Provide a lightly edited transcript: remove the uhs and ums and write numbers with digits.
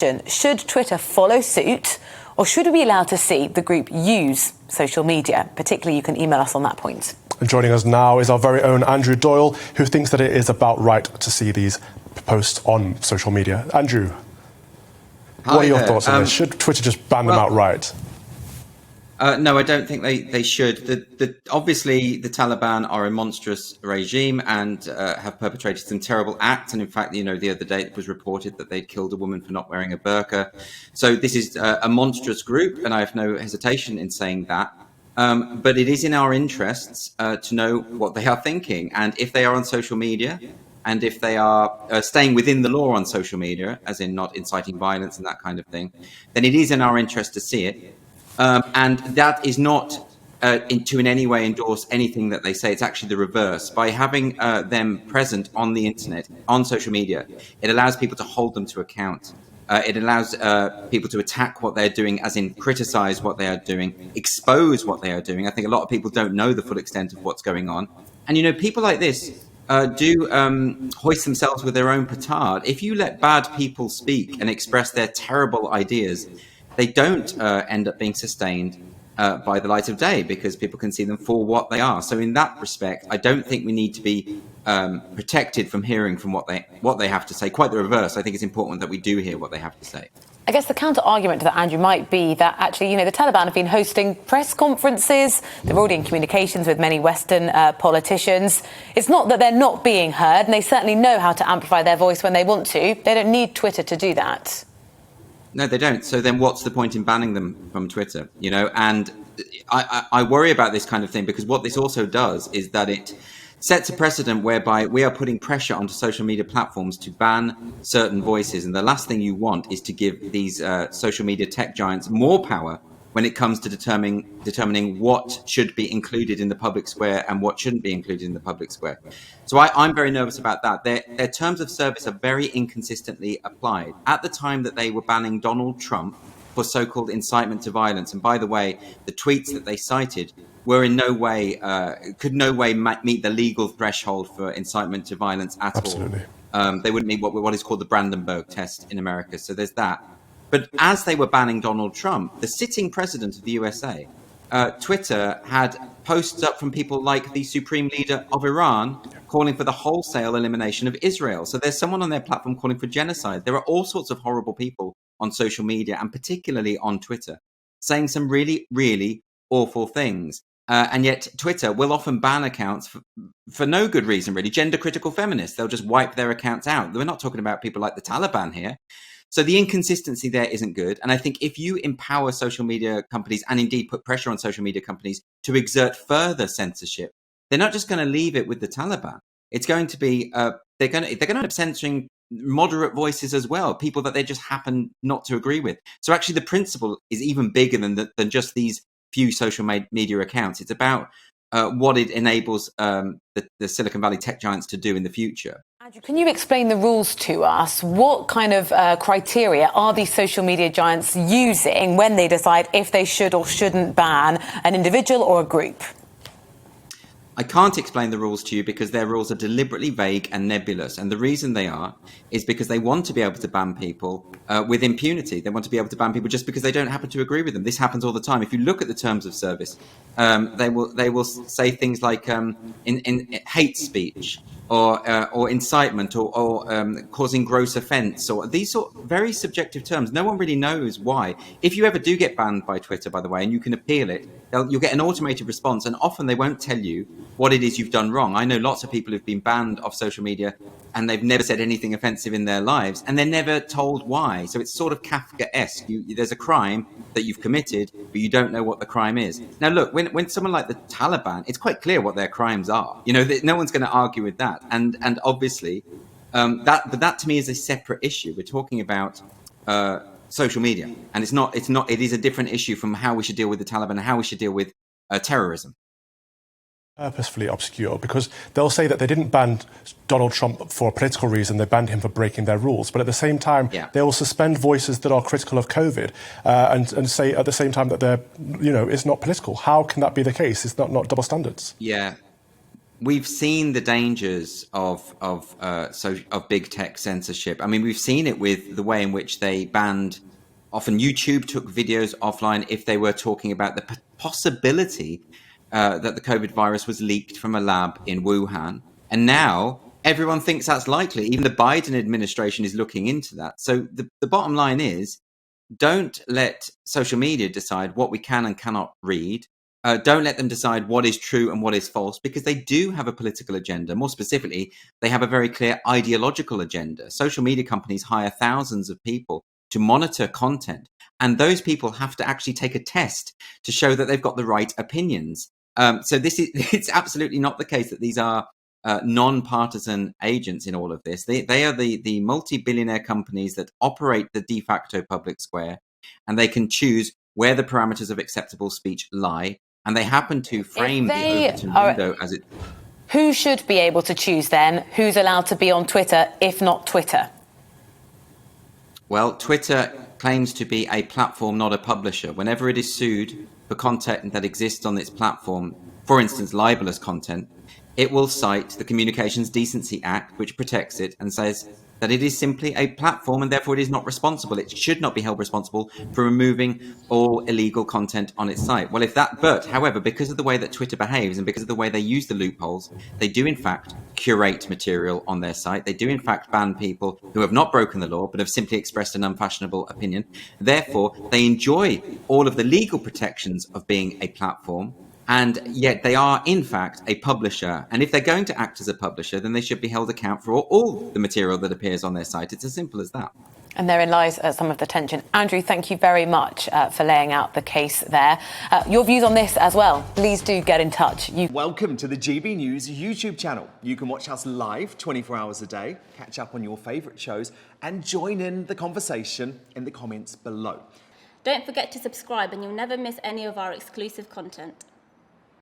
Should Twitter follow suit, or should we be allowed to see the group use social media? Particularly, you can email us on that point. And joining us now is our very own Andrew Doyle, who thinks that it is about right to see these posts on social media. Andrew, what are your thoughts on this? Should Twitter just ban them outright? No, I don't think they should. Obviously, the Taliban are a monstrous regime and have perpetrated some terrible acts. And in fact, the other day it was reported that they'd killed a woman for not wearing a burqa. So this is a monstrous group, and I have no hesitation in saying that. But it is in our interests to know what they are thinking. And if they are on social media, and if they are staying within the law on social media, as in not inciting violence and that kind of thing, then it is in our interest to see it. And that is not to in any way endorse anything that they say. It's actually the reverse. By having them present on the internet, on social media, it allows people to hold them to account. It allows people to attack what they're doing, as in criticize what they are doing, expose what they are doing. I think a lot of people don't know the full extent of what's going on. And, people like this do hoist themselves with their own petard. If you let bad people speak and express their terrible ideas, they don't end up being sustained by the light of day, because people can see them for what they are. So in that respect, I don't think we need to be protected from hearing from what they have to say. Quite the reverse. I think it's important that we do hear what they have to say. I guess the counter-argument to that, Andrew, might be that actually, the Taliban have been hosting press conferences. They're already in communications with many Western politicians. It's not that they're not being heard, and they certainly know how to amplify their voice when they want to. They don't need Twitter to do that. No, they don't. So then what's the point in banning them from Twitter? And I worry about this kind of thing, because what this also does is that it sets a precedent whereby we are putting pressure onto social media platforms to ban certain voices. And the last thing you want is to give these social media tech giants more power when it comes to determining what should be included in the public square and what shouldn't be included in the public square. So I'm very nervous about that. Their terms of service are very inconsistently applied. At the time that they were banning Donald Trump for so-called incitement to violence, and by the way, the tweets that they cited were in no way, could no way meet the legal threshold for incitement to violence at Absolutely. all. They wouldn't meet what is called the Brandenburg test in America. So there's that. But as they were banning Donald Trump, the sitting president of the USA, Twitter had posts up from people like the supreme leader of Iran calling for the wholesale elimination of Israel. So there's someone on their platform calling for genocide. There are all sorts of horrible people on social media, and particularly on Twitter, saying some really, really awful things. And yet Twitter will often ban accounts for no good reason, really. Gender critical feminists, they'll just wipe their accounts out. We're not talking about people like the Taliban here. So the inconsistency there isn't good. And I think if you empower social media companies, and indeed put pressure on social media companies to exert further censorship, they're not just going to leave it with the Taliban. It's going to be they're going to end up censoring moderate voices as well, people that they just happen not to agree with. So actually, the principle is even bigger than just these few social media accounts. It's about what it enables the Silicon Valley tech giants to do in the future. Andrew, can you explain the rules to us? What kind of criteria are these social media giants using when they decide if they should or shouldn't ban an individual or a group? I can't explain the rules to you because their rules are deliberately vague and nebulous. And the reason they are is because they want to be able to ban people with impunity. They want to be able to ban people just because they don't happen to agree with them. This happens all the time. If you look at the terms of service, they will say things like in hate speech or incitement or causing gross offence, or these sort of very subjective terms. No one really knows why. If you ever do get banned by Twitter, by the way, and you can appeal it, you'll get an automated response, and often they won't tell you what it is you've done wrong. I know lots of people who've been banned off social media and they've never said anything offensive in their lives, and they're never told why. So it's sort of Kafka-esque. There's a crime that you've committed, but you don't know what the crime is. Now, look, when someone like the Taliban, it's quite clear what their crimes are. No one's going to argue with that. And obviously, that to me is a separate issue. We're talking about social media, and it is a different issue from how we should deal with the Taliban and how we should deal with terrorism. Purposefully obscure, because they'll say that they didn't ban Donald Trump for a political reason, they banned him for breaking their rules. But at the same time, they will suspend voices that are critical of COVID and say at the same time that they're, it's not political. How can that be the case? It's not double standards. Yeah. we've seen the dangers of big tech censorship. I mean, we've seen it with the way in which they banned. Often YouTube took videos offline if they were talking about the possibility that the COVID virus was leaked from a lab in Wuhan. And now everyone thinks that's likely. Even the Biden administration is looking into that. So the bottom line is, don't let social media decide what we can and cannot read. Don't let them decide what is true and what is false, because they do have a political agenda. More specifically, they have a very clear ideological agenda. Social media companies hire thousands of people to monitor content, and those people have to actually take a test to show that they've got the right opinions. So it's absolutely not the case that these are non-partisan agents in all of this. They are the multi-billionaire companies that operate the de facto public square, and they can choose where the parameters of acceptable speech lie, and they happen to frame the Overton window as it. Who should be able to choose then who's allowed to be on Twitter, if not Twitter? Well, Twitter claims to be a platform, not a publisher. Whenever it is sued for content that exists on its platform, for instance, libelous content, it will cite the Communications Decency Act, which protects it and says that it is simply a platform and therefore it is not responsible. It should not be held responsible for removing all illegal content on its site. Well, however, because of the way that Twitter behaves and because of the way they use the loopholes, they do in fact curate material on their site. They do in fact ban people who have not broken the law but have simply expressed an unfashionable opinion. Therefore, they enjoy all of the legal protections of being a platform, and yet they are, in fact, a publisher. And if they're going to act as a publisher, then they should be held account for all the material that appears on their site. It's as simple as that. And therein lies some of the tension. Andrew, thank you very much for laying out the case there. Your views on this as well, please do get in touch. Welcome to the GB News YouTube channel. You can watch us live 24 hours a day, catch up on your favourite shows, and join in the conversation in the comments below. Don't forget to subscribe and you'll never miss any of our exclusive content.